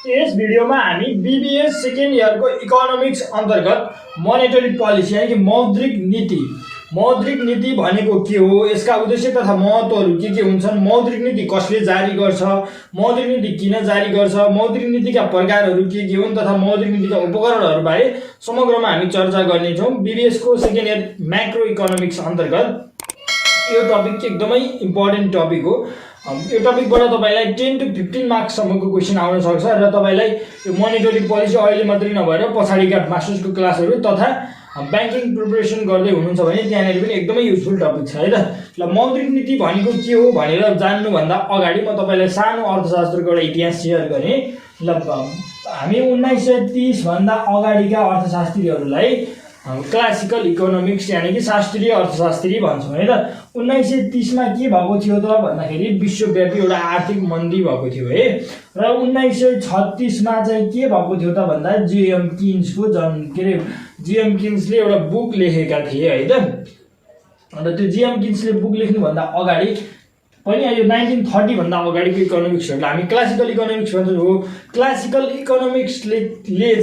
यस भिडियोमा हामी BBS second इयरको economics अन्तर्गत मोनेटरी पोलिसी यानी कि मौद्रिक नीति भनेको के हो, यसका उद्देश्य तथा महत्त्वहरू के हुन्छन्, मौद्रिक नीति कसले जारी गर्छ, मौद्रिक नीति किन जारी गर्छ, मौद्रिक नीतिका प्रकारहरू के हुन् तथा मौद्रिक नीतिका उपकरणहरूबारे समग्रमा हामी चर्चा गर्नेछौँ। बीबीएस को सेकेन्ड इयर म्याक्रो इकोनोमिक्स अन्तर्गत यो टपिक एकदमै इम्पोर्टेन्ट टपिक हो। यो टपिकबाट तपाईलाई 10 to 15 मार्क्ससम्मको क्वेसन आउन सक्छ र तपाईलाई यो मोनेटरी पोलिसी अहिले मात्रै नभएर पछाडिका मास्टर्सको क्लासहरू तथा ब्याङ्किङ प्रिपरेसन गर्दै हुनुहुन्छ भने त्यहाँनिर पनि एकदमै युजफुल टपिक छ है त। ल मौद्रिक नीति भनेको के हो भनेर जान्नुभन्दा अगाडि म तपाईलाई सानो अर्थशास्त्रको एउटा इतिहास सेयर गरेँ। ल हामी 1930 भन्दा अगाडिका अर्थशास्त्रीहरूलाई क्लासिकल इकोनोमिक्स यानी कि शास्त्रीय अर्थशास्त्री भन्छौँ है त। 1930 मा के भएको थियो त भन्दाखेरि विश्वव्यापी एउटा आर्थिक मन्दी भएको थियो है। र 1936 मा चाहिँ के भएको थियो त भन्दा जेएम किन्सको जेएम किन्सले एउटा बुक लेखेका थिए है त। अन्त त्यो जेएम किन्सले बुक लेख्नुभन्दा अगाडि पनि यो 1930 भन्दा अगाडिको इकोनोमिक्सहरूलाई हामी क्लासिकल इकोनोमिक्स भन्छौँ हो। क्लासिकल इकोनोमिक्सले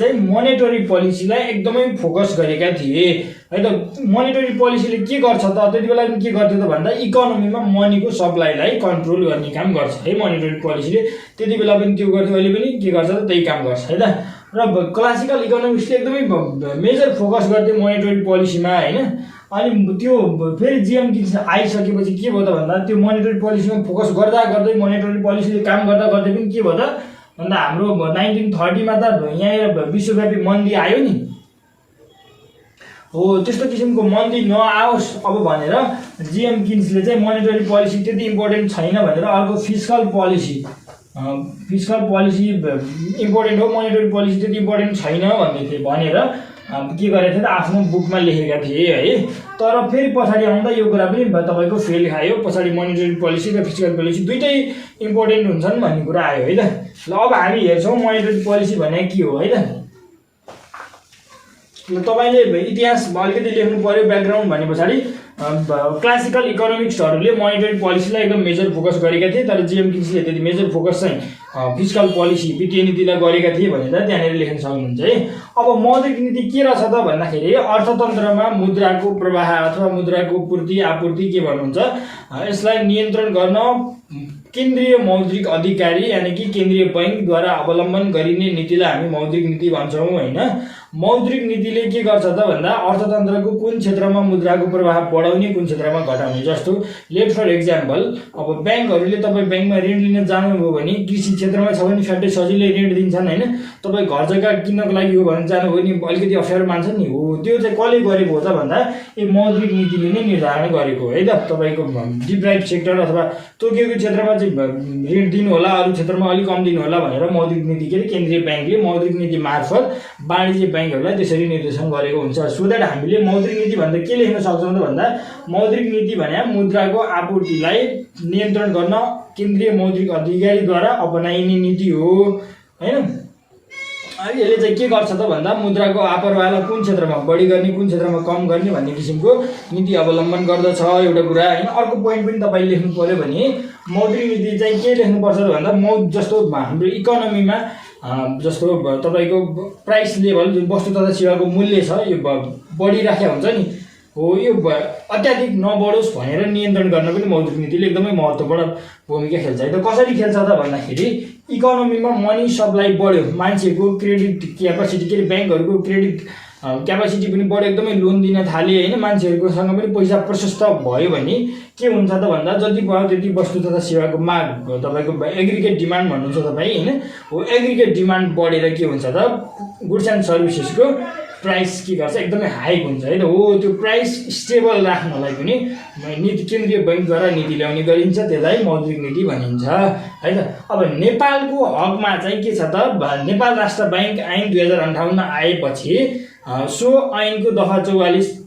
चाहिँ मोनेटरी पोलिसीलाई एकदमै फोकस गरेका थिए है त। मोनेटरी पोलिसीले के गर्छ त त्यति बेला के गर्थ्यो त भन्दा इकोनोमीमा मनीको सप्लाईलाई कन्ट्रोल गर्ने काम गर्छ है मोनेटरी पोलिसीले। त्यति बेला पनि त्यो गर्थ्यो, अहिले पनि के गर्छ त त्यही काम गर्छ है त। र क्लासिकल इकोनोमिक्सले एकदमै मेजर फोकस गर्थ्यो मोनेटरी पोलिसीमा हैन। अनि त्यो फेरि जेएम किन्स आइसकेपछि के भयो त भन्दा त्यो मोनेटरी पोलिसीमा फोकस गर्दा गर्दै मोनेटरी पोलिसीले काम गर्दा गर्दै पनि के भयो त भन्दा हाम्रो 1930 मा त यहाँ विश्वव्यापी मन्दी आयो नि हो। त्यस्तो किसिमको मन्दी नआओस् अब भनेर जेएम किन्सले चाहिँ मोनेटरी पोलिसी त्यति इम्पोर्टेन्ट छैन भनेर अर्को फिस्कल पोलिसी इम्पोर्टेन्ट हो, मोनेटरी पोलिसी त्यति इम्पोर्टेन्ट छैन भन्दै थिए भनेर के गरेको थिए त आफ्नो बुकमा लेखेका थिए है। तर फेरि पछाडि आउँदा यो कुरा पनि तपाईको फेल खायो। पछाडि मोनेटरी पोलिसी र फिस्कल पोलिसी दुईटै इम्पोर्टेन्ट हुन्छन् भन्ने कुरा आयो है त। ल अब हामी हेर्छौँ मोनेटरी पोलिसी भने के हो है त। ल तपाईले इतिहास अलिकति लेख्नु पर्यो ब्याकग्राउन्ड भने पछाडि क्लासिकल इकोनोमिक्सहरूले मोनेटरी पोलिसीलाई एकदम मेजर फोकस गरेका थिए। तर जेएम किन्सले त्यति मेजर फोकस चाहिँ फिस्कल पोलिसी वित्तीय नीतिलाई गरेका थिए भनेर त्यहाँनिर लेख्न सक्नुहुन्छ है। अब मौद्रिक नीति के रहेछ त भन्दाखेरि अर्थतन्त्रमा मुद्राको प्रवाह अथवा मुद्राको पूर्ति आपूर्ति के भन्नुहुन्छ यसलाई नियन्त्रण गर्न केन्द्रीय मौद्रिक अधिकारी यानी कि केन्द्रीय बैंकद्वारा अवलम्बन गरिने नीतिलाई हामी मौद्रिक नीति भन्छौँ हैन। मौद्रिक नीतिले के गर्छ त भन्दा अर्थतन्त्रको कुन क्षेत्रमा मुद्राको प्रवाह बढाउने कुन क्षेत्रमा घटाउने। जस्तो लेट फर एक्जाम्पल अब ब्याङ्कहरूले तपाईँ ब्याङ्कमा ऋण लिन जानुभयो भने कृषि क्षेत्रमा छ भने फ्याट्टै सजिलै ऋण दिन्छन् हैन। तपाईँ घर जग्गा किन्नको लागि हो भने जानुभयो नि अलिकति अप्ठ्यारो मान्छन् नि हो। त्यो चाहिँ कसले गरेको हो त भन्दा यो मौद्रिक नीतिले नै निर्धारण गरेको है त। तपाईँको डिप्राइभ सेक्टर अथवा तोकिएको क्षेत्रमा चाहिँ ऋण दिनु होला, अरू क्षेत्रमा अलिक कम दिनु होला भनेर मौद्रिक नीति के केन्द्रीय ब्याङ्कले मौद्रिक नीति मार्फत वाणिज्य ब्याङ्कहरूलाई त्यसरी निर्देशन गरेको हुन्छ। सो द्याट हामीले मौद्रिक नीति भन्दा के लेख्न सक्छौँ त भन्दा मौद्रिक नीति भने मुद्राको आपूर्तिलाई नियन्त्रण गर्न केन्द्रीय मौद्रिक अधिकारीद्वारा अपनाइने नीति हो हैन। यसले चाहिँ के गर्छ त भन्दा मुद्राको आप्रवाहलाई कुन क्षेत्रमा बढी गर्ने कुन क्षेत्रमा कम गर्ने भन्ने किसिमको नीति अवलम्बन गर्दछ एउटा कुरा हैन। अर्को पोइन्ट पनि तपाईले लेख्नु पर्यो भने मौद्रिक नीति चाहिँ के लेख्नुपर्छ त भन्दा जस्तो हाम्रो इकोनोमीमा जस्तो तपाईको प्राइस लेभल जुन वस्तु तथा सेवाको मूल्य छ यो बढिराखेको हुन्छ नि हो। यो अत्याधिक नबढोस् भनेर नियन्त्रण गर्न पनि मौद्रिक नीतिले एकदमै महत्त्वपूर्ण भूमिका खेल्छ है त। कसरी खेल्छ त भन्दाखेरि इकोनोमीमा मनी सप्लाई बढ्यो, मान्छेको क्रेडिट क्यापासिटी के ब्याङ्कहरूको क्रेडिट क्यापासिटी पनि बढ्यो, एकदमै लोन दिन थाले हैन। मान्छेहरूकोसँग पनि पैसा प्रशस्त भयो भने के हुन्छ त भन्दा जति भयो त्यति वस्तु तथा सेवाको माग तपाईको एग्रिगेट डिमान्ड भन्नुहुन्छ तपाईँ हैन हो। एग्रिगेट डिमान्ड बढेर के हुन्छ त गुड्स एन्ड सर्भिसेसको प्राइस के गर्छ एकदमै हाई हुन्छ है त हो। त्यो प्राइस स्टेबल राख्नलाई पनि नीति केन्द्रीय बैंकद्वारा नीति ल्याउने गरिन्छ, त्यसलाई मौद्रिक नीति भनिन्छ है त। अब नेपालको हकमा चाहिँ के छ त नेपाल राष्ट्र बैंक ऐन 2058 आएपछि सो ऐनको दफा 44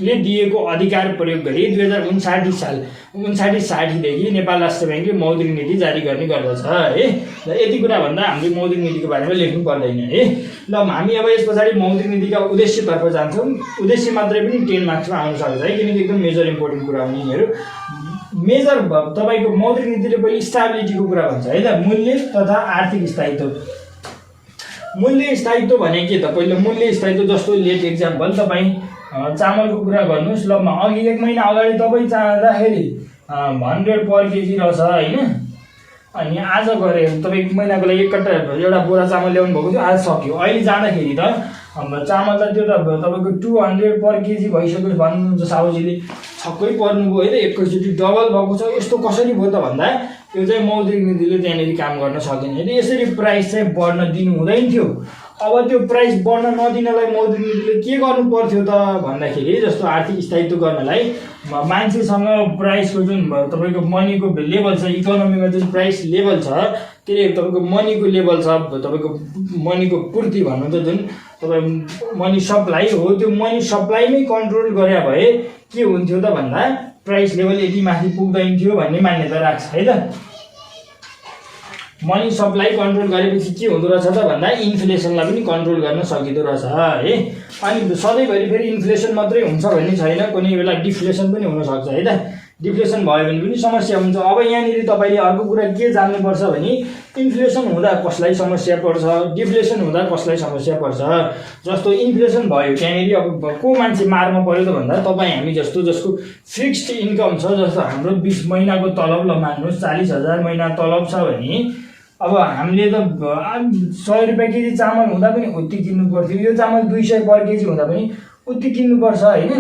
ले दिएको अधिकार प्रयोग गरी 2059-60 देखि नेपाल राष्ट्र बैंकले मौद्रिक नीति जारी गर्ने गर्दछ है। ल यति कुरा भन्दा हामीले मौद्रिक नीतिको बारेमा लेख्नु पर्दैन है। ल हामी अब यस पछाडि मौद्रिक नीतिका उद्देश्यतर्फ जान्छौँ। उद्देश्य मात्रै पनि 10 मार्क्समा आउन सक्छ है किनकि एकदम मेजर इम्पोर्टेन्ट कुरा हुन् यिनीहरू। मेजर तपाईँको मौद्रिक नीतिले पहिले स्टेबिलिटीको कुरा भन्छ है त, मूल्य तथा आर्थिक स्थायित्व। मूल्य स्थायित्व भने के त, पहिलो मूल्य स्थायित्व जस्तो लेट एक्जाम्पल तपाईँ चामलको कुरा गर्नुहोस्। ल अघि 1 महिना अगाडि तपाईँ जाँदाखेरि 100 पर केजी रहेछ होइन, अनि आज गएर तपाईँ 1 महिनाको लागि एउटा बोरा चामल ल्याउनु भएको थियो, आज सक्यो। अहिले जाँदाखेरि त चामल त त्यो त तपाईँको 200 पर केजी भइसक्यो भन्नुहुन्छ साहुजीले, छक्कै पर्नुभयो है त, एकैचोटि डबल भएको छ। यस्तो कसरी भयो त भन्दा त्यो चाहिँ मौद्रिक नीतिले त्यहाँनिर काम गर्न सकेन। यदि यसरी प्राइस चाहिँ बढ्न दिनु हुँदैन थियो। अब त्यो प्राइस बढ्न नदिनलाई मौद्रिक नीतिले के गर्नु पर्थ्यो त भन्दाखेरि, जस्तो आर्थिक स्थायित्व गर्नलाई मान्छेसँग प्राइसको जुन तपाईँको मनीको लेभल छ, इकोनोमीमा जुन प्राइस लेभल छ, त्यसले तपाईँको मनीको लेभल छ, तपाईँको मनीको पूर्ति भन्नुहुन्छ जुन तपाईँ मनी सप्लाई हो, त्यो मनी सप्लाईमै कन्ट्रोल गरे भए के हुन्थ्यो त भन्दा प्राइस लेभल यति माथि पुग्दैन थियो भन्ने मान्यता राख्छ है त। मनी सप्लाई कन्ट्रोल गरेपछि के हुँदो रहेछ त भन्दा इन्फ्लेसनलाई पनि कन्ट्रोल गर्न सकिँदो रहेछ है। अनि सधैँभरि फेरि इन्फ्लेसन मात्रै हुन्छ भन्ने छैन, कुनै बेला डिफ्लेसन पनि हुनसक्छ है त। डिफ्लेसन भयो भने पनि समस्या हुन्छ। अब यहाँनिर तपाईँले अर्को कुरा के जान्नुपर्छ भने इन्फ्लेसन हुँदा कसलाई समस्या पर्छ, डिफ्लेसन हुँदा कसलाई समस्या पर्छ। जस्तो इन्फ्लेसन भयो त्यहाँनिर अब को मान्छे मारमा पऱ्यो त भन्दा तपाईँ हामी जस्तो जसको फिक्स्ड इन्कम छ, जस्तो हाम्रो 20 महिनाको तलब ल मान्नुहोस् 40,000 महिना तलब छ भने अब हामीले त 100 रुपियाँ केजी चामल हुँदा पनि उति किन्नु पर्थ्यो, यो चामल 200 पर केजी हुँदा पनि उति किन्नुपर्छ होइन।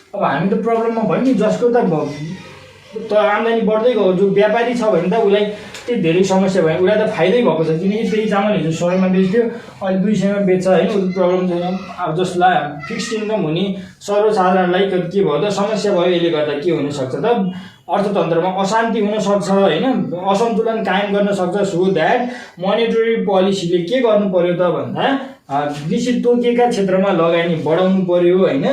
अब हामी त प्रब्लममा भयो नि, जसको त आम्दानी बढ्दै गयो, जो व्यापारी छ भने त उसलाई त्यति धेरै समस्या भयो, उसलाई त फाइदै भएको छ, किनकि त्यही चामल हिजो 100 मा बेच्थ्यो अहिले 200 मा बेच्छ होइन, उसको प्रब्लम छैन। अब जसलाई फिक्स्ड इन्कम हुने सर्वसाधारणलाई के भयो त समस्या भयो, यसले गर्दा के हुनसक्छ त अर्थतन्त्रमा अशान्ति हुनसक्छ होइन, असन्तुलन कायम गर्न सक्छ। सो द्याट मोनेटरी पोलिसीले के गर्नु पर्यो त भन्दा निश्चित तोकिएका क्षेत्रमा लगानी बढाउनु पर्यो होइन,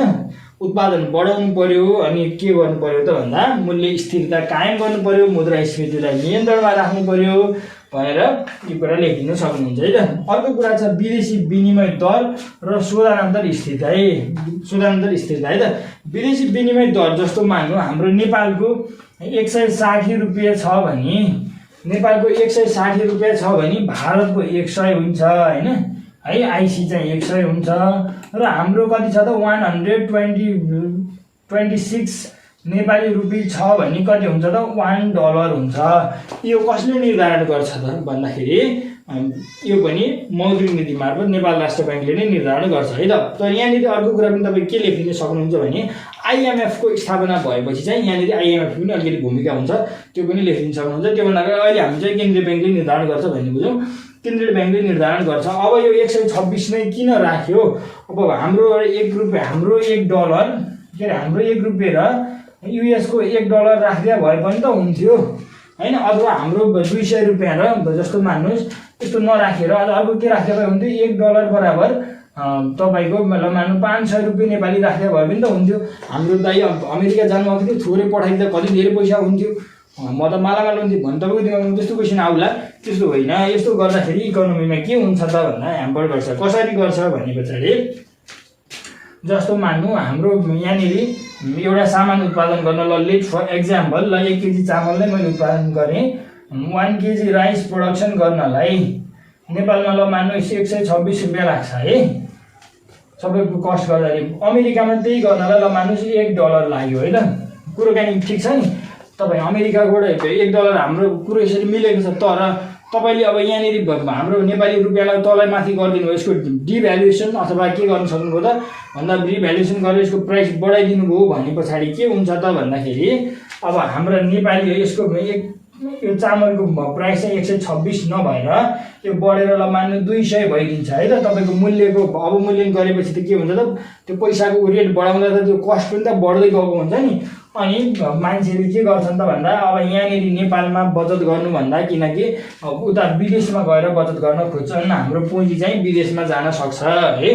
उत्पादन बढाउनु पर्यो, अनि के गर्नु पर्यो त भन्दा मूल्य स्थिरता कायम गर्नु पर्यो, मुद्रास्फीतिलाई नियन्त्रणमा राख्नु पर्यो भनेर यो कुरा लेखिदिन सक्नुहुन्छ है त। अर्को कुरा छ विदेशी विनिमय दर र शोधानन्तर स्थिरता है, शोधानन्तर स्थिरता है त। विदेशी विनिमय दर जस्तो मान्नु हाम्रो नेपालको 160 रुपियाँ छ भने, नेपालको 160 रुपियाँ छ भने भारतको 100 हुन्छ होइन है, आइसी चाहिँ 100 हुन्छ र हाम्रो कति छ त 126 नेपाली रुपी छ भने कति हुन्छ त $1 हुन्छ। यो कसले निर्धारण गर्छ त भन्दाखेरि यो पनि मौद्रिक नीति मार्फत नेपाल राष्ट्र ब्याङ्कले नै निर्धारण गर्छ है त। तर यहाँनिर अर्को कुरा पनि तपाईँ के लेखिदिन सक्नुहुन्छ भने IMF को स्थापना भएपछि चाहिँ यहाँनिर IMF पनि अलिकति भूमिका हुन्छ, त्यो पनि लेखिदिन सक्नुहुन्छ। त्योभन्दा अगाडि अहिले हामी चाहिँ केन्द्रीय ब्याङ्कले निर्धारण गर्छ भन्ने बुझौँ, केन्द्रीय ब्याङ्कले निर्धारण गर्छ। अब यो 126 नै किन राख्यो, अब हाम्रो $1 के अरे हाम्रो 1 रुपियाँ र US को $1 राख्दा भए पनि त हुन्थ्यो होइन, अथवा हाम्रो 200 रुपियाँ र जस्तो मान्नुहोस् यस्तो नराखेर अर्को के राख्दा भए हुन्थ्यो, $1 बराबर तपाईँको मतलब मान्नु 500 रुपियाँ नेपाली राख्दा भए पनि त हुन्थ्यो। हाम्रो दाइ अमेरिका जानुभएको थियो, थोरै पठाइदिँदा कति धेरै पैसा हुन्थ्यो, म त मालामाल हुन्थ्यो भने तपाईँको दिमागमा त्यस्तो क्वेसन आउला। त्यस्तो होइन, यस्तो गर्दाखेरि इकोनोमीमा के हुन्छ त भन्दा ह्याम्पर गर्छ। कसरी गर्छ भने पछाडि जस्तो मान्नु हाम्रो यहाँनिर एउटा सामान उत्पादन गर्न ल लेट फर एक्जाम्पल ल 1 केजी चामल नै मैले उत्पादन गरेँ, 1 केजी राइस प्रोडक्सन गर्नलाई नेपालमा ल मान्नु 126 रुपियाँ लाग्छ है सबैको कस्ट गर्दाखेरि। अमेरिकामा त्यही गर्नलाई ल मान्नुहोस् $1 लाग्यो है त। कुरो काहीँ ठिक छ नि, तपाईँ अमेरिकाबाट $1 हाम्रो कुरो यसरी मिलेको छ। तर तपाईँले अब यहाँनिर हाम्रो नेपाली रुपियाँलाई तलै माथि गरिदिनु, यसको डिभ्यालुएसन अथवा के गर्न सक्नुभयो त भन्दा डिभ्यालुएसन गरेर यसको प्राइस बढाइदिनु भयो भने पछाडि के हुन्छ त भन्दाखेरि अब हाम्रो नेपाली यसको यो चामलको प्राइस चाहिँ 126 नभएर यो बढेर ल मान्नु 200 भइदिन्छ है त। तपाईँको मूल्यको अवमूल्यन गरेपछि त के हुन्छ त त्यो पैसाको रेट बढाउँदा त त्यो कस्ट पनि त बढ्दै गएको हुन्छ नि। अनि मान्छेले के गर्छन् त भन्दा अब यहाँनिर नेपालमा बचत गर्नुभन्दा किनकि उता विदेशमा गएर बचत गर्न खोज्छन्, हाम्रो पुँजी चाहिँ विदेशमा जान सक्छ है।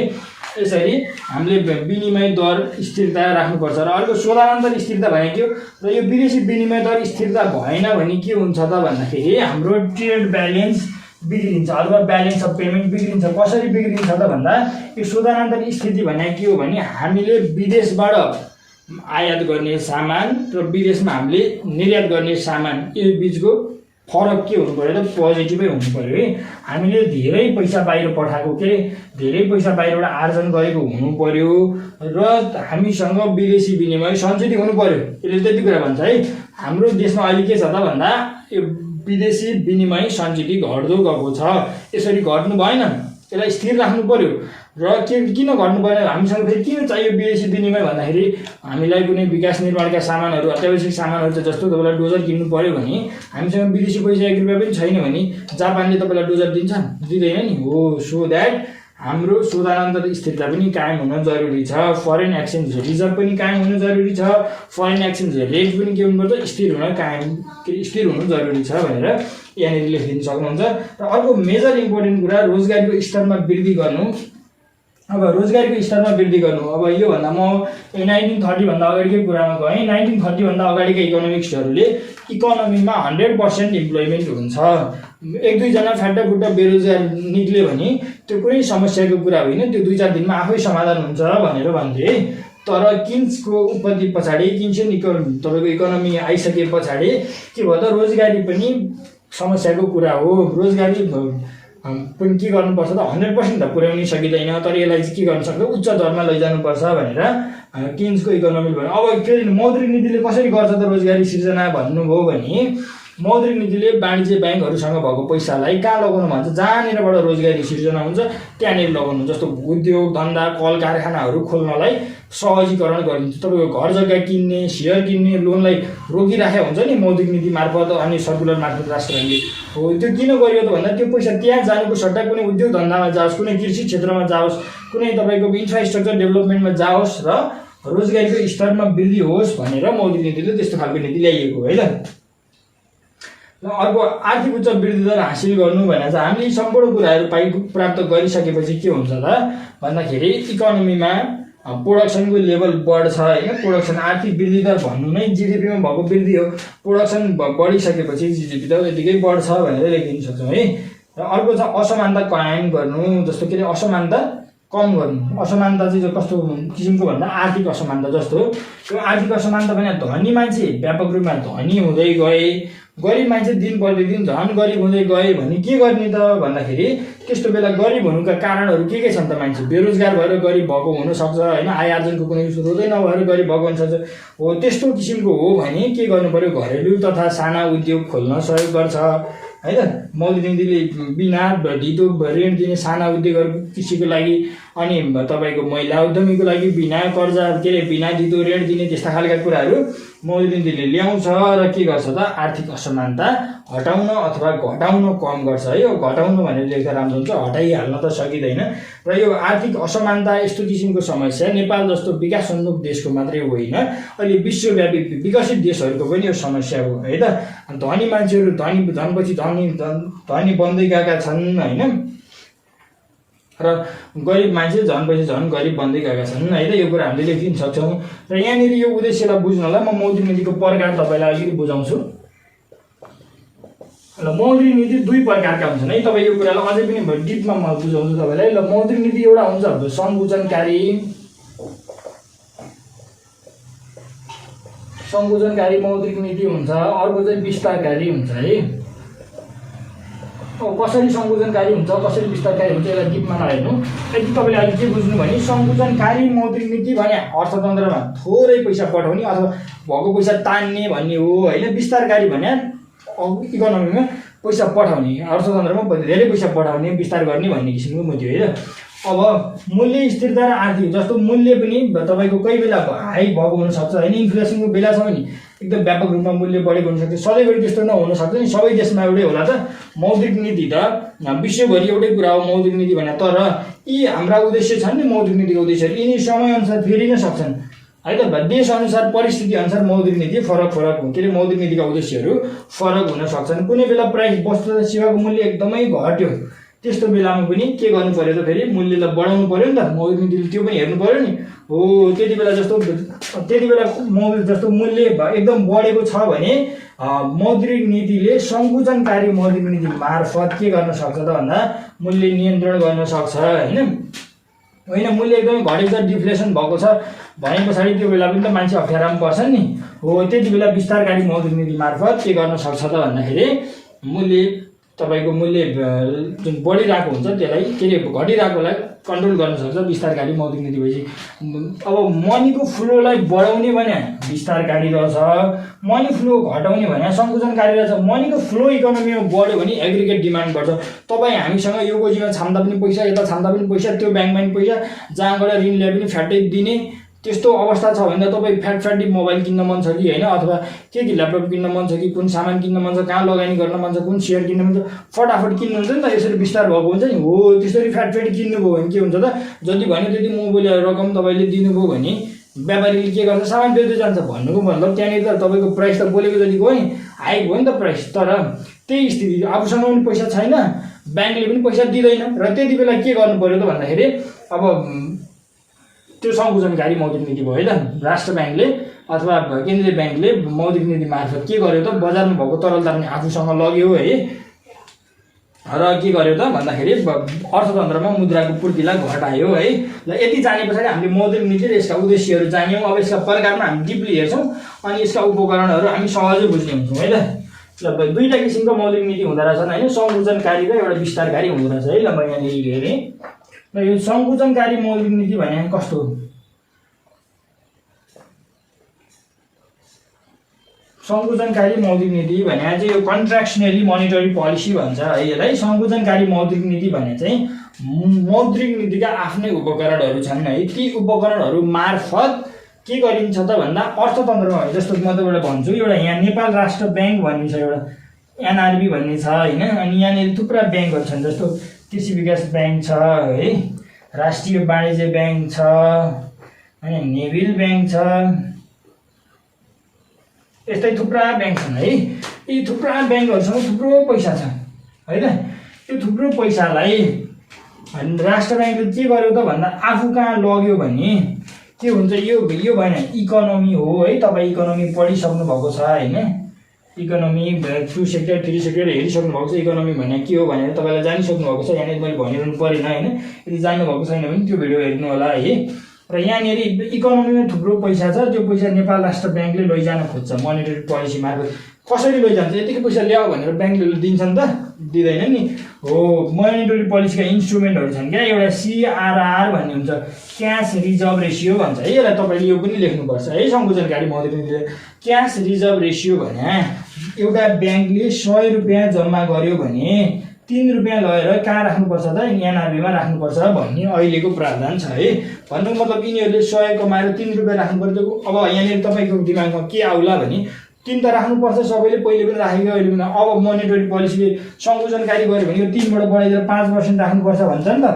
यसरी हामीले विनिमय दर स्थिरता राख्नुपर्छ। र अर्को शोधानन्तर स्थिरता भनेको के हो र यो विदेशी विनिमय दर स्थिरता भएन भने के हुन्छ त भन्दाखेरि हाम्रो ट्रेड ब्यालेन्स बिग्रिन्छ अथवा ब्यालेन्स अफ पेमेन्ट बिग्रिन्छ। कसरी बिग्रिन्छ त भन्दा यो शोधानन्तर स्थिति भनेको के हो भने हामीले विदेशबाट आयात गर्ने सामान र विदेशमा हामीले निर्यात गर्ने सामान यो बिचको फरक के हुनु पर्यो त पोजिटिभै हुनु पर्यो है। हामीले धेरै पैसा बाहिर पठाएको धेरै पैसा बाहिरबाट आर्जन गरेको हुनु पर्यो र हामीसँग विदेशी विनिमय सञ्चित हुनु पर्यो। यसले त्यति कुरा भन्छ है। हाम्रो देशमा अहिले के छ त भन्दा यो विदेशी विनिमय सञ्चित घट्दो गएको छ। यसरी घट्नु भएन, यसलाई स्थिर राख्नु पर्यो। र किन घट्नु भएन, हामीसँग फेरि किन चाहियो विदेशी विनिमय भन्दाखेरि हामीलाई कुनै विकास निर्माणका सामानहरू अत्यावश्यक सामानहरू चाहिँ जस्तो तपाईँलाई डोजर किन्नु पर्यो भने हामीसँग विदेशी पैसा 1 रुपियाँ पनि छैन भने जापानले तपाईँलाई डोजर दिन्छ दिँदैन नि हो। सो द्याट हाम्रो शोधानन्तर स्थिरता पनि कायम हुन जरुरी छ। फरेन एक्सचेन्ज रिजर्भ पनि कायम हुनु जरुरी छ। फरेन एक्सचेन्ज रेट पनि के हुनुपर्छ स्थिर हुनु जरुरी छ भनेर यहाँनिर लेखिदिन सक्नुहुन्छ। र अर्को मेजर इम्पोर्टेन्ट कुरा रोजगारीको स्तरमा वृद्धि गर्नु। अब रोजगारीको स्तरमा वृद्धि गर्नु, अब योभन्दा म 1930 भन्दा अगाडिकै कुरामा गएँ। 1930 भन्दा अगाडिका इकोनोमिक्सहरूले इकोनोमीमा 100% इम्प्लोइमेन्ट हुन्छ। 1-2 जना फ्याट्टाफुट्टा बेरोजगार निक्ल्यो भने त्यो कुनै समस्याको कुरा होइन, त्यो 2-4 दिनमा आफै समाधान हुन्छ भनेर भन्थे। तर किन्सको उत्पत्ति पछाडि तपाईँको इकोनोमी आइसके पछाडि के भयो त रोजगारी पनि समस्याको कुरा हो। रोजगारी पनि के गर्नुपर्छ त 100% त पुर्याउनै सकिँदैन, तर यसलाई चाहिँ के गर्न सक्छ उच्च दरमा लैजानुपर्छ भनेर किन्सको इकोनोमी भन्यो। अब फेरि मौद्रिक नीतिले कसरी गर्छ त रोजगारी सिर्जना भन्नुभयो भने मौद्रिक नीतिले वाणिज्य ब्याङ्कहरूसँग भएको पैसालाई कहाँ लगाउनु भन्छ, जहाँनिरबाट रोजगारी सिर्जना हुन्छ त्यहाँनिर लगाउनु। जस्तो उद्योग धन्दा कल कारखानाहरू खोल्नलाई सहजीकरण गरिदिन्छ। तपाईँको घर जग्गा किन्ने सेयर किन्ने लोनलाई रोकिराखेको हुन्छ नि मौद्रिक नीति मार्फत अनि सर्कुलर मार्फत राष्ट्रहरूले हो। त्यो किन गरियो त भन्दा त्यो पैसा त्यहाँ जानुको सट्टा कुनै उद्योग धन्दामा जाओस्, कुनै कृषि क्षेत्रमा जाओस्, कुनै तपाईँको इन्फ्रास्ट्रक्चर डेभलपमेन्टमा जाओस् र रोजगारीको स्तरमा वृद्धि होस् भनेर मौद्रिक नीतिले त्यस्तो खालको नीति ल्याइएको है त। अर्को आर्थिक उच्च वृद्धि दर हासिल गर्नु भनेर चाहिँ हामीले सम्पूर्ण कुराहरू प्राप्त गरिसकेपछि के हुन्छ त भन्दाखेरि इकोनोमीमा प्रोडक्सनको लेभल बढ्छ होइन। प्रोडक्सन आर्थिक वृद्धि दर भन्नु नै जिडिपीमा भएको वृद्धि हो। प्रोडक्सन बढिसकेपछि जिडिपी त यतिकै बढ्छ भनेर लेखिदिन सक्छौँ है। र अर्को छ असमानता कायम गर्नु। जस्तो के अरे असमानता कम गर्नु। असमानता चाहिँ कस्तो किसिमको भन्दा आर्थिक असमानता जस्तो त्यो आर्थिक असमानता भने धनी मान्छे व्यापक रूपमा धनी हुँदै गए, गरिब मान्छे दिन प्रतिदिन झन् गरिब हुँदै गए भने के गर्ने त भन्दाखेरि त्यस्तो बेला गरिब हुनुका कारणहरू के छन् त मान्छे बेरोजगार भएर गरिब भएको हुनसक्छ होइन, आय आर्जनको कुनै स्रोतै नभएर गरिब भएको हुनसक्छ हो। त्यस्तो किसिमको हो भने के गर्नु पर्यो घरेलु तथा साना उद्योग खोल्न सहयोग गर्छ है त। मौद्रिक नीतिले बिना ढितो ऋण दिने साना उद्योगहरू कृषिको लागि अनि तपाईँको महिला उद्यमीको लागि बिना कर्जा बिना ढितो ऋण दिने त्यस्ता खालका कुराहरू मौद्रिक नीतिले ल्याउँछ र के गर्छ त आर्थिक असमानता हटाउन अथवा घटाउन कम गर्छ है। यो घटाउन भनेर लेख्दा राम्रो हुन्छ, हटाइहाल्न त सकिँदैन। र यो आर्थिक असमानता यस्तो किसिमको समस्या नेपाल जस्तो विकासोन्मुख देशको मात्रै होइन, अहिले विश्वव्यापी विकसित देशहरूको पनि यो समस्या हो है त। धनी मान्छेहरू झनपछि धनी बन्दै गएका छन् होइन, र गरिब मान्छे झनपछि झन् गरिब बन्दै गएका छन् है त। यो कुरा हामीले लेखिदिन सक्छौँ। र यहाँनिर यो उद्देश्यलाई बुझ्नलाई म मौद्रिक नीतिको प्रकार तपाईँलाई अलिकति बुझाउँछु। ल मौद्रिक नीति 2 प्रकारका हुन्छन् है। तपाईँ यो कुरालाई अझै पनि डिपमा म बुझाउँछु तपाईँलाई। ल मौद्रिक नीति एउटा हुन्छ सङ्कुचनकारी मौद्रिक नीति हुन्छ, अर्को चाहिँ विस्तारकारी हुन्छ है। कसरी सङ्कुचनकारी हुन्छ कसरी विस्तारकारी हुन्छ यसलाई डिपमा नहेर्नु। यदि तपाईँले अहिले के बुझ्नु भने सङ्कुचनकारी मौद्रिक नीति भने अर्थतन्त्रमा थोरै पैसा पठाउने अथवा भएको पैसा तान्ने भन्ने हो होइन। विस्तारकारी भने इकोनोमीमा पैसा पठाउने, अर्थतन्त्रमा धेरै पैसा पठाउने विस्तार गर्ने भन्ने किसिमको मुद्दा है त। अब मूल्य स्थिरता र आर्थिक जस्तो मूल्य पनि तपाईँको कोही बेला हाई भएको हुनसक्छ होइन, इन्फ्लेसनको बेला छ भने एकदम व्यापक रूपमा मूल्य बढेको हुनसक्छ। सधैँभरि त्यस्तो नहुन सक्छ नि, सबै देशमा एउटै होला त। मौद्रिक नीति त विश्वभरि एउटै कुरा हो मौद्रिक नीति भने, तर यी हाम्रा उद्देश्य छन् नि मौद्रिक नीतिको उद्देश्यहरू यिनी समयअनुसार फेरिन सक्छन् है त। देशअनुसार परिस्थिति अनुसार मौद्रिक नीति फरक के अरे मौद्रिक नीतिका उद्देश्यहरू फरक हुन सक्छन्। कुनै बेला प्राइस वस्तु र सेवाको मूल्य एकदमै घट्यो, त्यस्तो बेलामा पनि के गर्नु पर्यो त फेरि मूल्यलाई बढाउनु पर्यो नि त। मौद्रिक नीतिले त्यो पनि हेर्नु पर्यो नि हो। त्यति बेला मूल्य एकदम बढेको छ भने मौद्रिक नीतिले सङ्कुचनकारी मौद्रिक नीति मार्फत के गर्न सक्छ त भन्दा मूल्य नियन्त्रण गर्न सक्छ होइन। होइन मूल्य एकदमै घटेको छ, डिफ्लेसन भएको छ भने पछाडि त्यो बेला पनि त मान्छे अप्ठ्यारामा पर्छ नि। हो त्यति बेला विस्तारकारी मौद्रिक नीति मार्फत के गर्न सक्छ त भन्दाखेरि मूल्य तपाईँको मूल्य जुन बढिरहेको हुन्छ त्यसलाई के अरे घटिरहेकोलाई कन्ट्रोल गर्न सक्छ विस्तारकारी मौद्रिक नीति भएपछि। अब मनीको फ्लोलाई बढाउने भने विस्तारकारी रहेछ, मनी फ्लो घटाउने भने सङ्कुचनकारी रहेछ। मनीको फ्लो इकोनोमीमा बढ्यो भने एग्रिगेट डिमान्ड बढ्छ। तपाईँ हामीसँग यो गोजीमा छाम्दा पनि पैसा, यता छाम्दा पनि पैसा, त्यो ब्याङ्कमा पनि पैसा, जहाँबाट ऋण ल्याए पनि फ्याटै दिने त्यस्तो अवस्था छ भने त तपाईँ फ्याटी मोबाइल किन्न मन छ कि होइन, अथवा के ल्यापटप किन्न मन छ कि कुन सामान किन्न मन छ, कहाँ लगानी गर्न मन छ, कुन सेयर किन्न मन छ, फटाफट किन्नुहुन्छ नि त। यसरी विस्तार भएको हुन्छ नि। हो त्यसरी फ्याटी किन्नुभयो भने के हुन्छ त, जति भन्यो त्यति मोबाइल रकम तपाईँले दिनुभयो भने व्यापारीले के गर्छ, सामान बेच्दै जान्छ। भन्नुको मतलब त्यहाँनिर त तपाईँको प्राइस त बोलेको जति गयो नि, हाइक भयो नि त प्राइस। तर त्यही स्थिति आफूसँग पनि पैसा छैन, ब्याङ्कले पनि पैसा दिँदैन, र त्यति बेला के गर्नु पर्यो त भन्दाखेरि अब त्यो सङ्कुचनकारी मौद्रिक नीति भयो है त। राष्ट्र ब्याङ्कले अथवा केन्द्रीय ब्याङ्कले मौद्रिक नीति मार्फत के गर्यो त, बजारमा भएको तरलता पनि आफूसँग लग्यो है, र के गर्यो त भन्दाखेरि अर्थतन्त्रमा मुद्राको पूर्तिलाई घटायो है। ल यति जाने पछाडि हामीले मौद्रिक नीति र यसका उद्देश्यहरू जान्यौँ। अब यसका प्रकारमा हामी डिपली हेर्छौँ अनि यसका उपकरणहरू हामी सहजै बुझ्ने हुन्छौँ है त। ल दुईवटा किसिमको मौद्रिक नीति हुँदो रहेछन् होइन, सङ्कुचनकारी र एउटा विस्तारकारी हुँदो रहेछ है। ल म यहाँनिर हेरेँ, र यो सङ्कुचनकारी मौद्रिक नीति भने कस्तो हो? सङ्कुचनकारी मौद्रिक नीति भने चाहिँ यो कन्ट्राक्सनरी मोनिटरी पोलिसी भन्छ है यसलाई। सङ्कुचनकारी मौद्रिक नीति भने चाहिँ मौद्रिक नीतिका आफ्नै उपकरणहरू छन् है। ती उपकरणहरू मार्फत के गरिन्छ त भन्दा अर्थतन्त्रमा है, जस्तो म तपाईँलाई भन्छु, एउटा यहाँ नेपाल राष्ट्र ब्याङ्क भन्ने छ, एउटा एनआरबी भन्ने छ होइन, अनि यहाँनिर थुप्रा ब्याङ्कहरू छन्, जस्तो कृषि विकास ब्याङ्क छ है, राष्ट्रिय वाणिज्य ब्याङ्क छ, अनि नेभिल ब्याङ्क छ, यस्तै थुप्रा ब्याङ्क छन् है। यी थुप्रा ब्याङ्कहरूसँग थुप्रो पैसा छ होइन। त्यो थुप्रो पैसालाई राष्ट्र ब्याङ्कले के गर्यो त भन्दा आफू कहाँ लग्यो भने के हुन्छ, यो भएन इकोनोमी हो है। तपाईँ इकोनोमी पढिसक्नु भएको छ होइन, इकोनोमी 2 सेक्टर 3 सेक्टर हेरिसक्नु भएको छ। इकोनोमी भने के हो भनेर तपाईँलाई जानिसक्नु भएको छ, यहाँनिर मैले भनिरहनु परेन होइन। यदि जान्नुभएको छैन भने त्यो भिडियो हेर्नु होला है। र यहाँनिर इकोनोमीमा थुप्रो पैसा छ, त्यो पैसा नेपाल राष्ट्र ब्याङ्कले लैजान खोज्छ मोनिटरी पोलिसी मार्फत। कसरी लैजान्छ, यतिकै पैसा ल्याऊ भनेर ब्याङ्कले दिन्छ नि त, दिँदैन नि। हो मोनिटरी पोलिसीका इन्स्ट्रुमेन्टहरू छन् क्या, एउटा CRR भन्ने हुन्छ, क्यास रिजर्भ रेसियो भन्छ है यसलाई। तपाईँले यो पनि लेख्नुपर्छ है सङ्कुचनकारी मौद्रिक नीतिले। क्यास रिजर्भ रेसियो भने एउटा ब्याङ्कले 100 रुपियाँ जम्मा गर्यो भने 3 रुपियाँ लगेर कहाँ राख्नुपर्छ त, एनआरबीमा राख्नुपर्छ भन्ने अहिलेको प्रावधान छ है। भन्नुको मतलब यिनीहरूले 100 कमाएर 3 रुपियाँ राख्नुपर्छ। अब यहाँनिर तपाईँको दिमागमा के आउला भने 3 त राख्नुपर्छ सबैले, पहिले पनि राखेको अहिले पनि। अब मोनिटरी पोलिसीले सङ्कुचनकारी गर्यो भने यो 3 बाट बढाइदिएर 5% राख्नुपर्छ भन्छ नि त।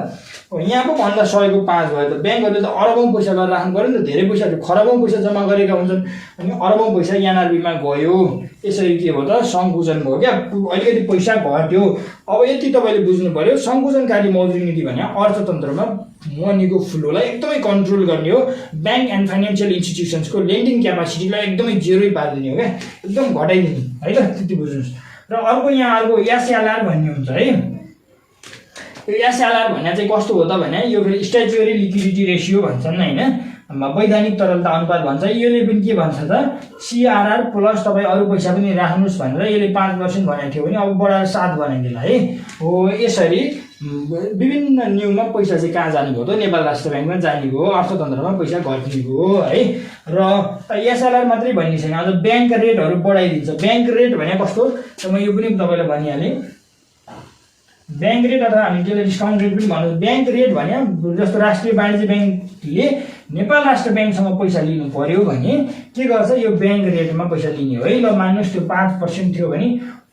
यहाँ पो भन्दा 100 को 5 भयो त। ब्याङ्कहरूले त अरबौँ पैसा गरेर राख्नु पऱ्यो नि त, धेरै पैसा खरबौँ पैसा जम्मा गरेका हुन्छन्, अनि अरबौँ पैसा एनआरबीमा गयो। यसरी के भयो त, सङ्कुचन भयो क्या, अलिकति पैसा घट्यो। अब यति तपाईँले बुझ्नु पऱ्यो, सङ्कुचनकारी मौद्रिक नीति भने अर्थतन्त्रमा मनीको फ्लोलाई एकदमै कन्ट्रोल गर्ने हो। ब्याङ्क एन्ड फाइनेन्सियल इन्स्टिट्युसन्सको लेन्डिङ क्यापासिटीलाई एकदमै जेरै पारिदिने हो क्या, एकदम घटाइदिने है त, त्यति बुझ्नुहोस्। र अर्को यहाँ अर्को SLR भन्ने हुन्छ है। यो SLR भन्ने चाहिँ कस्तो हो त भने यो फेरि स्ट्याचुअरी लिक्विडिटी रेसियो भन्छन् होइन, वैधानिक तरलता अनुपात भन्छ। यसले पनि के भन्छ त, CRR प्लस तपाईँ अरू पैसा पनि राख्नुहोस् भनेर यसले 5% भनेको थियो भने अब बढाएर 7 बनाइदिएला है। हो यसरी विभिन्न न्युमा पैसा चाहिँ कहाँ जाने भयो त, नेपाल राष्ट्र ब्याङ्कमा जाने भयो, अर्थतन्त्रमा पैसा घट्ने भयो है। र SLR मात्रै भन्ने छैन, अझ ब्याङ्क रेटहरू बढाइदिन्छ। ब्याङ्क रेट भने कस्तो त, म यो पनि तपाईँलाई भनिहालेँ। ब्याङ्क रेट अथवा हामी त्यसलाई डिस्काउन्ट रेट पनि भन्छौँ। ब्याङ्क रेट भने जस्तो राष्ट्रिय वाणिज्य ब्याङ्कले नेपाल राष्ट्र ब्याङ्कसँग पैसा लिनु पर्यो भने के गर्छ, यो ब्याङ्क रेटमा पैसा लिने हो है। ल मान्नुहोस् त्यो 5% थियो भने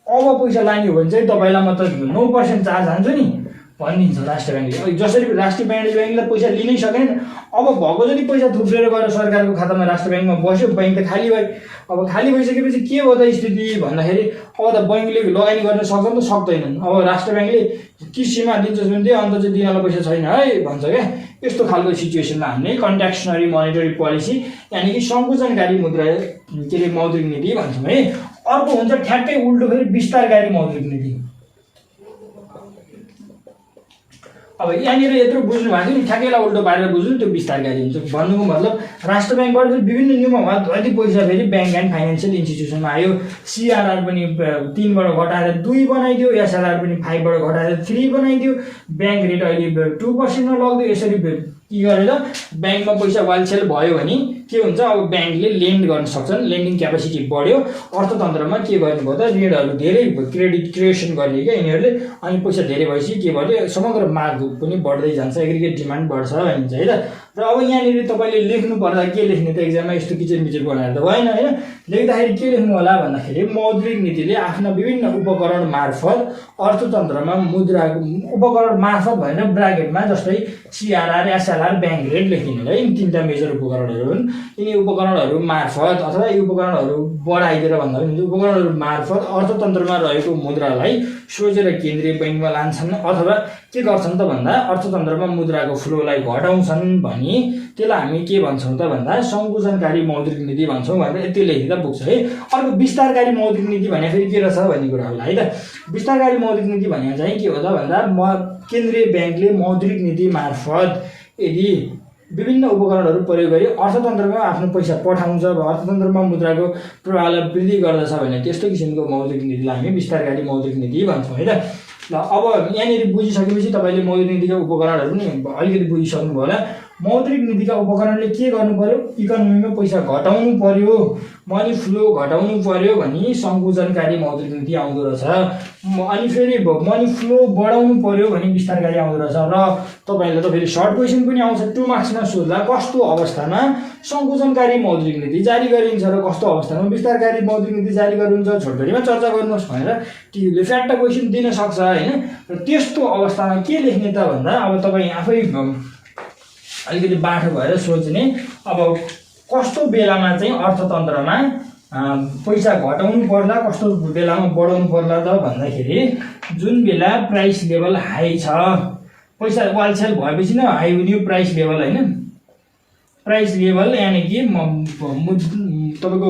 अब पैसा लाने हो भने चाहिँ तपाईँलाई म त 9% चार्ज हान्छु नि भनिदिन्छ राष्ट्र ब्याङ्कले। जसरी राष्ट्रिय ब्याङ्कलाई पैसा लिनै सकेन, अब भएको जति पैसा थुप्रेर गएर सरकारको खातामा राष्ट्र ब्याङ्कमा बस्यो, ब्याङ्क त खाली भयो। अब खाली भइसकेपछि के हो त स्थिति भन्दाखेरि अब त बैङ्कले लगानी गर्न सक्छन् त सक्दैनन्। अब राष्ट्र ब्याङ्कले किस्तीमा दिन्छस् भने त्यही अन्त चाहिँ दिनलाई पैसा छैन है भन्छ क्या। यस्तो खालको सिचुएसनमा हामीले कन्ट्राक्सनरी मोनिटरी पोलिसी यानि कि सङ्कुचनकारी मुद्रा के अरे मौद्रिक नीति भन्छौँ है। अर्को हुन्छ ठ्याक्कै उल्टो फेरि विस्तारकारी मौद्रिक नीति। अब यहाँनिर यत्रो बुझ्नु भएको थियो नि, ठ्याक्कैलाई उल्टो पारेर बुझ्नु, त्यो विस्तारकारी हुन्छ। भन्नुको मतलब राष्ट्र ब्याङ्कबाट फेरि विभिन्न नियममा कति पैसा फेरि ब्याङ्क एन्ड फाइनेन्सियल इन्स्टिट्युसनमा आयो। CRR पनि 3 बाट घटाएर 2 बनाइदियो, SLR पनि 5 बाट घटाएर 3 बनाइदियो, ब्याङ्क रेट अहिले 2% मा लग्यो। यसरी के गरेर ब्याङ्कमा पैसा वालछेल भयो भने के हुन्छ, अब ब्याङ्कले लेन्ड गर्न सक्छन्, लेन्डिङ क्यापेसिटी बढ्यो, अर्थतन्त्रमा के गर्नुभयो त ऋणहरू धेरै क्रेडिट क्रिएसन गर्ने क्या यिनीहरूले। अनि पैसा धेरै भएपछि के भयो, समग्र माग पनि बढ्दै जान्छ, एग्रिगेट डिमान्ड बढ्छ भनिन्छ है त। र अब यहाँनिर तपाईँले लेख्नु पर्दा के लेख्ने त, एक्जाममा यस्तो किचिर बनाएर त भएन होइन। लेख्दाखेरि के लेख्नु होला भन्दाखेरि मौद्रिक नीतिले आफ्ना विभिन्न उपकरण मार्फत अर्थतन्त्रमा मुद्रा उपकरण मार्फत भनेर ब्राकेटमा जस्तै CRR, SLR, ब्याङ्क रेट लेखिनु है। यिनी 3टा मेजर उपकरणहरू हुन्। यिनी उपकरणहरू मार्फत अथवा यी उपकरणहरू बढाइदिएर भन्दा पनि उपकरणहरू मार्फत अर्थतन्त्रमा रहेको मुद्रालाई सोझेर केन्द्रीय बैङ्कमा लान्छन् अथवा के गर्छन् त भन्दा अर्थतन्त्रमा मुद्राको फ्लोलाई घटाउँछन् भनी त्यसलाई हामी के भन्छौँ त भन्दा सङ्कुचनकारी मौद्रिक नीति भन्छौँ भनेर यति लेखिँदा पुग्छ है। अर्को विस्तारकारी मौद्रिक नीति भने फेरि के रहेछ भन्ने कुरा होला है त। विस्तारकारी मौद्रिक नीति भने चाहिँ के हो त भन्दा केन्द्रीय ब्याङ्कले मौद्रिक नीति मार्फत यदि विभिन्न उपकरणहरू प्रयोग गरी अर्थतन्त्रमा आफ्नो पैसा पठाउँछ, अर्थतन्त्रमा मुद्राको प्रवाहलाई वृद्धि गर्दछ भने त्यस्तो किसिमको मौद्रिक नीतिलाई हामी विस्तारकारी मौद्रिक नीति भन्छौँ है त। ल अब यहाँनिर बुझिसकेपछि तपाईँले मौद्रिक नीतिका उपकरणहरू पनि अलिकति बुझिसक्नुभयो होला। मौद्रिक नीतिका उपकरणले के गर्नु पर्यो, इकोनोमीमा पैसा घटाउनु पर्यो, मनी फ्लो घटाउनु पर्यो भनी सङ्कुचनकारी मौद्रिक नीति आउँदो रहेछ। अनि फेरि मनी फ्लो बढाउनु पर्यो भने विस्तारकारी आउँदो रहेछ। र तपाईँलाई त फेरि सर्ट क्वेसन पनि आउँछ 2 मार्क्समा सोध्दा, कस्तो अवस्थामा सङ्कुचनकारी मौद्रिक नीति जारी गरिन्छ र कस्तो अवस्थामा विस्तारकारी मौद्रिक नीति जारी गरिन्छ, छोटकरीमा चर्चा गर्नुहोस् भनेर टियुले फ्याक्ट क्वेसन दिन सक्छ होइन। र त्यस्तो अवस्थामा के लेख्ने त भन्दा अब तपाईँ आफै अलिकति बाठो भएर सोच्ने, अब कस्तो बेलामा चाहिँ अर्थतन्त्रमा पैसा घटाउनु पर्ला, कस्तो बेलामा बढाउनु पर्ला त भन्दाखेरि जुन बेला प्राइस लेभल हाई छ, पैसा वालछेल भएपछि न हाई न्यू प्राइस लेभल होइन, प्राइस लेभल यानि कि तपाईँको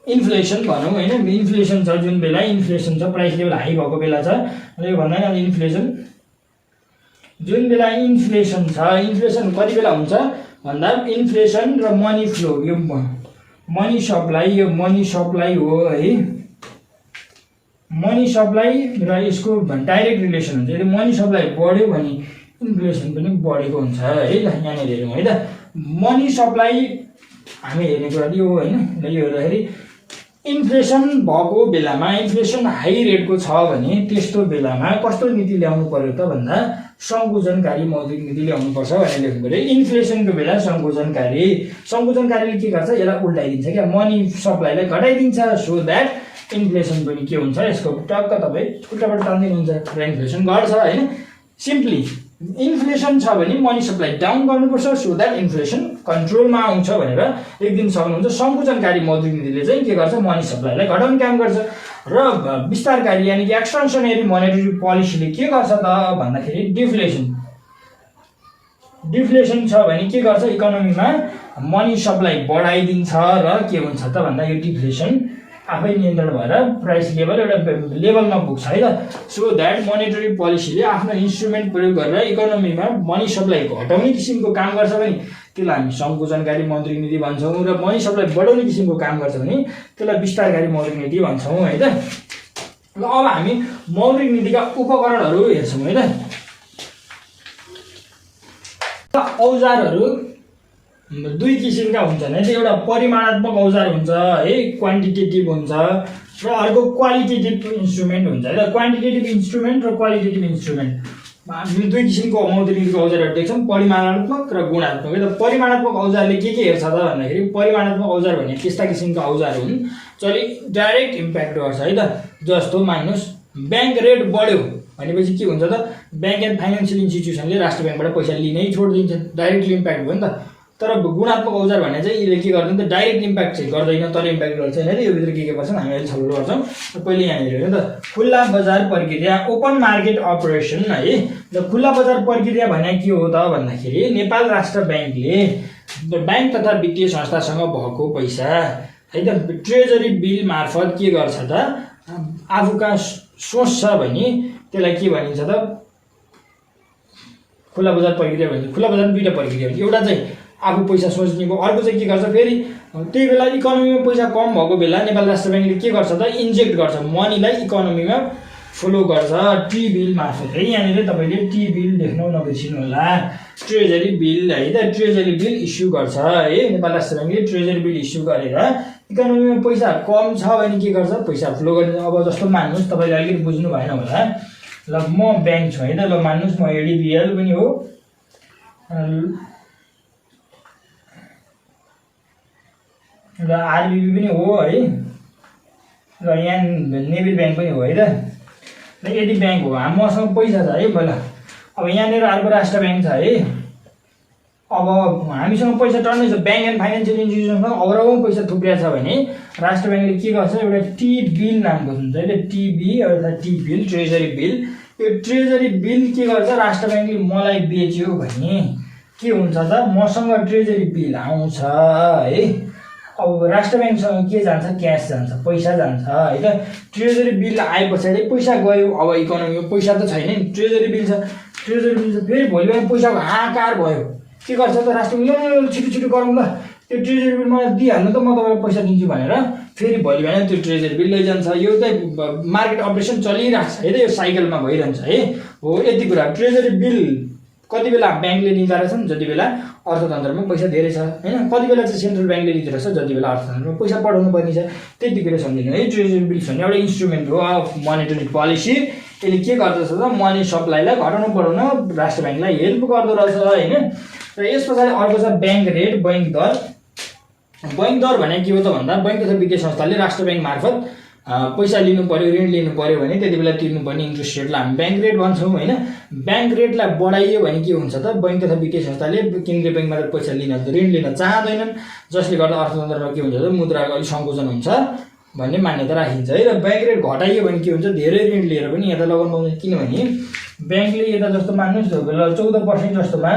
इन्फ्लेसन भनौँ होइन, इन्फ्लेसन छ जुन बेला इन्फ्लेसन छ, प्राइस लेभल हाई भएको बेला छ यो भन्दा नि इन्फ्लेसन जुन बेला इन्फ्लेसन छ, इन्फ्लेसन कति बेला हुन्छ भन्दा इन्फ्लेसन र मनी फ्लो, यो मनी सप्लाई, यो मनी सप्लाई हो है, मनी सप्लाई र यसको डाइरेक्ट रिलेसन हुन्छ। यदि मनी सप्लाई बढ्यो भने इन्फ्लेसन पनि बढेको हुन्छ है त। यहाँनिर हेरौँ है त, मनी सप्लाई हामी हेर्ने कुरा यो होइन। यो हेर्दाखेरि इन्फ्लेसन भएको बेलामा, इन्फ्लेसन हाई रेटको छ भने त्यस्तो बेलामा कस्तो नीति ल्याउनु पर्यो त भन्दा सङ्कुचनकारी मौद्रिक नीति ल्याउनुपर्छ भनेर लेख्नु पर्यो। इन्फ्लेसनको बेला सङ्कुचनकारीले के गर्छ, यसलाई उल्टाइदिन्छ क्या, मनी सप्लाईलाई घटाइदिन्छ सो द्याट इन्फ्लेसन पनि के हुन्छ, यसको टक्क तपाईँ उल्टाबाट तान्दिनुहुन्छ र इन्फ्लेसन घट्छ होइन। सिम्पली इन्फ्लेसन छ भने मनी सप्लाई डाउन गर्नुपर्छ सो द्याट इन्फ्लेसन कन्ट्रोलमा आउँछ भनेर लेखिदिन सक्नुहुन्छ। सङ्कुचनकारी मौद्रिक नीतिले चाहिँ के गर्छ, मनी सप्लाईलाई घटाउने काम गर्छ। र विस्तारकारी यानि कि एक्सपेन्सनरी मोनेटरी पोलिसीले के गर्छ त भन्दाखेरि डिफ्लेसन छ भने के गर्छ, इकोनोमीमा मनी सप्लाई बढाइदिन्छ र के हुन्छ त भन्दा यो डिफ्लेसन आफै नियन्त्रण भएर प्राइस लेभल एउटा लेभलमा पुग्छ है त। सो द्याट मोनेटरी पोलिसीले आफ्नो इन्स्ट्रुमेन्ट प्रयोग गरेर इकोनोमीमा मनी सप्लाई घटाउने किसिमको काम गर्छ भने त्यसलाई हामी सङ्कुचनकारी मौद्रिक नीति भन्छौँ, र मनी सप्लाई बढाउने किसिमको काम गर्छ भने त्यसलाई विस्तारकारी मौद्रिक नीति भन्छौँ है त। ल अब हामी मौद्रिक नीतिका उपकरणहरू हेर्छौँ है त। औजारहरू 2 किसिमका हुन्छन् है। एउटा परिमाणात्मक औजार हुन्छ है, क्वान्टिटेटिभ हुन्छ, र अर्को क्वालिटेटिभ इन्स्ट्रुमेन्ट हुन्छ है। क्वान्टिटेटिभ इन्स्ट्रुमेन्ट र क्वालिटेटिभ इन्स्ट्रुमेन्ट हामी 2 किसिमको मौद्रिक नीतिको औजारहरू देख्छौँ, परिमाणात्मक र गुणात्मक है त। परिमाणात्मक औजारले के हेर्छ त भन्दाखेरि परिमाणात्मक औजार भने त्यस्ता किसिमका औजार हुन् जसले डाइरेक्ट इम्प्याक्ट गर्छ है त। जस्तो मान्नुहोस् ब्याङ्क रेट बढ्यो भनेपछि के हुन्छ त, ब्याङ्क एन्ड फाइनेन्सियल इन्स्टिट्युसनले राष्ट्र ब्याङ्कबाट पैसा लिनै छोडिदिन्छ, डाइरेक्टली इम्प्याक्ट भयो नि त। तर गुणात्मक औजार भने चाहिँ यसले के गर्दैन त, डाइरेक्ट इम्प्याक्ट चाहिँ गर्दैन तर इम्प्याक्ट गर्छ होइन। यो भित्र के पर्छन् हामी अहिले छलफल गर्छौँ। पहिले यहाँ हेऱ्यो त खुल्ला बजार प्रक्रिया, ओपन मार्केट अपरेसन है। र खुल्ला बजार प्रक्रिया भने के हो त भन्दाखेरि नेपाल राष्ट्र ब्याङ्कले ब्याङ्क तथा वित्तीय संस्थासँग भएको पैसा है त ट्रेजरी बिल मार्फत के गर्छ त, आफूका सोच्छ भने त्यसलाई के भनिन्छ त, खुला बजार प्रक्रिया भन्छ। खुला बजारमा दुईवटा प्रक्रिया हुन्छ, एउटा चाहिँ आफू पैसा सोच्ने भयो, अर्को चाहिँ के गर्छ फेरि त्यही बेला इकोनोमीमा पैसा कम भएको बेला नेपाल राष्ट्र ब्याङ्कले के गर्छ त इन्जेक्ट गर्छ, मनीलाई इकोनोमीमा फ्लो गर्छ टी बिल मार्फत है। यहाँनिर तपाईँले टी बिल देख्नु नबिर्सिनु होला, ट्रेजरी बिल है त, ट्रेजरी बिल इस्यु गर्छ है नेपाल राष्ट्र ब्याङ्कले। ट्रेजरी बिल इस्यु गरेर इकोनोमीमा पैसा कम छ भने के गर्छ, पैसा फ्लो गर्ने। अब जस्तो मान्नुहोस् तपाईँले अलिकति बुझ्नु भएन होला, ल म ब्याङ्क छु है त, ल मान्नुहोस् म एडिबिएल पनि हो र आरबिबी पनि हो है, र यहाँ नेभी ब्याङ्क पनि हो है त, र यदि ब्याङ्क हो मसँग पैसा छ है पहिला। अब यहाँनिर अर्को राष्ट्र ब्याङ्क छ है, अब हामीसँग पैसा टन्नै छ, ब्याङ्क एन्ड फाइनेन्सियल इन्स्टिट्युसनमा अग्रौँ पैसा थुप्रिया छ भने राष्ट्र ब्याङ्कले के गर्छ, एउटा टी बिल नामको हुन्छ है त, टिबी अर्थात् टी बिल, ट्रेजरी बिल। यो ट्रेजरी बिल के गर्छ, राष्ट्र ब्याङ्कले मलाई बेच्यो भने के हुन्छ त, मसँग ट्रेजरी बिल आउँछ है। अब राष्ट्र ब्याङ्कसँग के जान्छ, क्यास जान्छ, पैसा जान्छ है त। ट्रेजरी बिल आए पछाडि पैसा गयो, अब इकोनोमीमा पैसा त छैन नि, ट्रेजरी बिल छ, ट्रेजरी बिल छ, फेरि भोलि बिहान पैसाको हाहाकार भयो, के गर्छ त राष्ट्र ब्याङ्कले छिटो छिटो गरौँ ल, त्यो ट्रेजरी बिल मलाई दिइहाल्नु त, म तपाईँलाई पैसा दिन्छु भनेर फेरि भोलि बिहान त्यो ट्रेजरी बिल लैजान्छ। यो चाहिँ मार्केट अपरेसन चलिरहेको छ है त, यो साइकलमा भइरहन्छ है। हो यति कुरा, ट्रेजरी बिल कति बेला ब्याङ्कले लिँदा रहेछन्, जति बेला अर्थतन्त्रमा पैसा धेरै छ होइन, कति बेला चाहिँ सेन्ट्रल ब्याङ्कले लिँदो रहेछ, जति बेला अर्थतन्त्रमा पैसा पठाउनु पर्ने छ। त्यति कुरा सम्झिनु है। ट्रेजरी बिल भन्ने एउटा इन्स्ट्रुमेन्ट हो अफ मोनेटरी पोलिसी, यसले के गर्दछ त मनी सप्लाईलाई घटाउनु बढाउन राष्ट्र ब्याङ्कलाई हेल्प गर्दो रहेछ होइन। र यस पछाडि अर्को छ ब्याङ्क रेट, बैङ्क दर। बैङ्क दर भने के हो त भन्दा, बैङ्क तथा वित्तीय संस्थाले राष्ट्र ब्याङ्क मार्फत पैसा लिनु पर्यो, ऋण लिनु पर्यो भने त्यति बेला तिर्नुपर्ने इन्ट्रेस्ट रेटलाई हामी ब्याङ्क रेट भन्छौँ होइन। ब्याङ्क रेटलाई बढाइयो भने के हुन्छ त, बैङ्क तथा वित्तीय संस्थाले केन्द्रीय ब्याङ्कबाट पैसा लिन, ऋण लिन चाहँदैनन्, जसले गर्दा अर्थतन्त्रमा के हुन्छ त मुद्राको अलिक सङ्कुचन हुन्छ भन्ने मान्यता राखिन्छ है। र ब्याङ्क रेट घटाइयो भने के हुन्छ, धेरै ऋण लिएर पनि यता लगाउनु पाउँदैन, किनभने ब्याङ्कले यता जस्तो मान्नुहोस् 14% जस्तोमा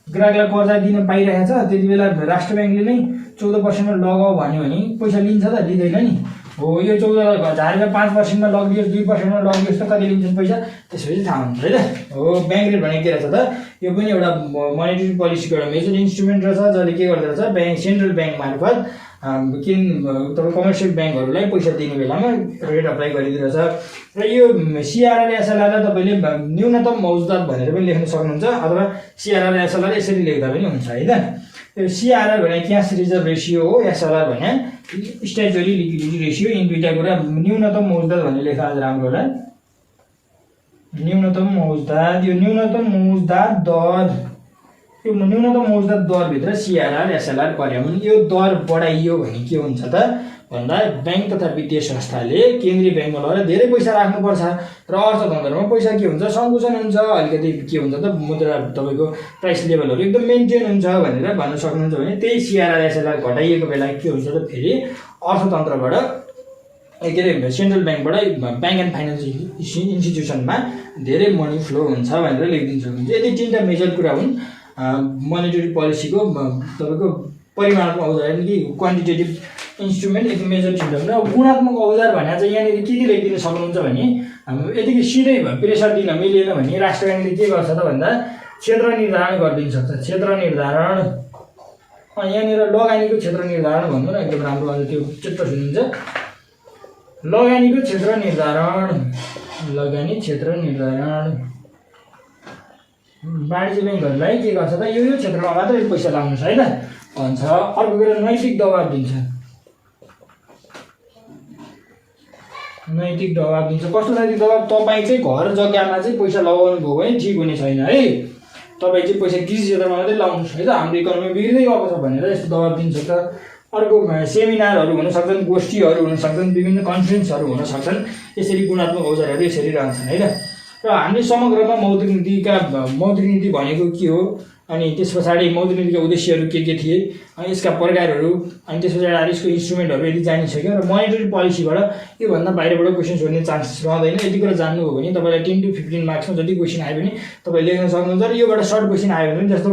ग्राहकलाई कर्जा दिन पाइरहेको छ, त्यति बेला राष्ट्र ब्याङ्कले नै 14%मा लगाऊ भन्यो भने पैसा लिन्छ त, लिँदैन नि। हो यो 14 झारेर 5%मा लगिदियोस्, 2%मा लगिदियोस् त कति लिन्छन् पैसा, त्यसपछि थाहा हुन्छ है त। हो ब्याङ्क रेट भने के रहेछ त, यो पनि एउटा मोनेटरी पोलिसीको एउटा मेजर इन्स्ट्रुमेन्ट रहेछ, जसले के गर्दो रहेछ, ब्याङ्क सेन्ट्रल ब्याङ्क मार्फत तपाईँ कमर्सियल ब्याङ्कहरूलाई पैसा दिने बेलामा रेट अप्लाई गरिदिँदो रहेछ। र यो सिआरआर एसएलआरलाई तपाईँले न्यूनतम मौजदात भनेर पनि लेख्न सक्नुहुन्छ, अथवा सिआरआर एसएलआर यसरी लेख्दा पनि हुन्छ है त। यो सिआरआर भने क्यास रिजर्भ रेसियो हो, एसएलआर भने स्ट्याचुरी लिक्विडिटी रेसियो। यिन दुईवटा कुरा न्यूनतम मौजदात भन्ने लेखा आज राम्रो होला, न्यूनतम मौजदात। यो न्यूनतम मौजदात दर, यो न्यूनतम मौजदात दरभित्र सिआरआर एसएलआर पर्यो भने यो दर बढाइयो भने के हुन्छ त भन्दा, ब्याङ्क तथा वित्तीय संस्थाले केन्द्रीय ब्याङ्कमा लगेर धेरै पैसा राख्नुपर्छ र अर्थतन्त्रमा पैसा के हुन्छ, सङ्कुचन हुन्छ, अलिकति के हुन्छ त मुद्रा तपाईँको प्राइस लेभलहरू एकदम मेन्टेन हुन्छ भनेर भन्न सक्नुहुन्छ। भने त्यही सिआरआर एसएलआर घटाइएको बेला के हुन्छ त फेरि अर्थतन्त्रबाट के अरे सेन्ट्रल ब्याङ्कबाट ब्याङ्क एन्ड फाइनेन्सियल इन्स्टिट्युसनमा धेरै मनी फ्लो हुन्छ भनेर लेखिदिन्छ। यदि तिनवटा मेजर कुरा हुन् मोनेटरी पोलिसीको तपाईँको परिमाणात्मक औजार यानि कि क्वान्टिटेटिभ इन्स्ट्रुमेन्ट एक मेजर चिन्ता हुन्छ। अब गुणात्मक औजार भनेर चाहिँ यहाँनिर के लेखिदिन सक्नुहुन्छ भने, यतिकै सिधै प्रेसर दिन मिलेन भने राष्ट्र ब्याङ्कले के गर्छ त भन्दा क्षेत्र निर्धारण गरिदिन सक्छ। क्षेत्र निर्धारण, यहाँनिर लगानीको क्षेत्र निर्धारण भन्नु न एकदम राम्रो, अझ त्यो चित्त सुनिन्छ। लगानीको क्षेत्र निर्धारण, लगानी क्षेत्र निर्धारण वाणिज्य ब्याङ्कहरूलाई के गर्छ त, यो क्षेत्रमा मात्रै पैसा लगाउनुहोस् है त भन्छ। अर्को कुरा नैतिक दबाब दिन्छ, नैतिक दबाब दिन्छ। कस्तो नैतिक दबाब, तपाईँ चाहिँ घर जग्गामा चाहिँ पैसा लगाउनु भयो भने ठिक हुने छैन है, तपाईँ चाहिँ पैसा कृषि क्षेत्रमा मात्रै लगाउनुहोस् है त, हाम्रो इकोनोमी बिग्रिँदै गएको छ भनेर यस्तो दबाब दिन्छ त। अर्को सेमिनारहरू हुन सक्छन्, गोष्ठीहरू हुन सक्छन्, विभिन्न कन्फरेन्सहरू हुन सक्छन्, यसरी गुणात्मक औजारहरू यसरी रहन्छन् है त। र हामीले समग्रमा मौद्रिक नीति भनेको के हो, अनि त्यस पछाडि मौद्रिक नीतिका उद्देश्यहरू के थिए, अनि यसका प्रकारहरू, अनि त्यस पछाडि यसको इन्स्ट्रुमेन्टहरू यदि जानिसक्यो र मोनेटरी पोलिसीबाट योभन्दा बाहिरबाट क्वेसन सोध्ने चान्सेस रहँदैन। यति कुरा जान्नु हो भने तपाईँलाई 10 to 15 मार्क्समा जति क्वेसन आयो भने तपाईँ लेख्न सक्नुहुन्छ। र योबाट सर्ट क्वेसन आयो भने जस्तो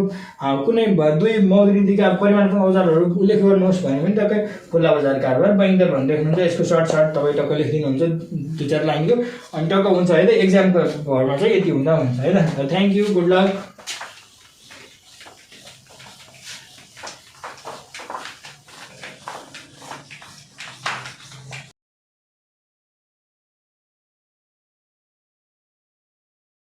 कुनै दुई मौद्रिक नीतिका परिमाणात्मक औजारहरू उल्लेख गर्नुहोस् भने पनि टक्कै खुल्ला बजार कारोबार, बैङ्क दर भनेर लेख्नुहुन्छ, यसको सर्ट तपाईँ टक्क लेखिदिनुहुन्छ 2-4 लाइनको, अनि टक्क हुन्छ है त। एक्जामको घरमा चाहिँ यति हुँदा हुन्छ है त। Thank you, good lock.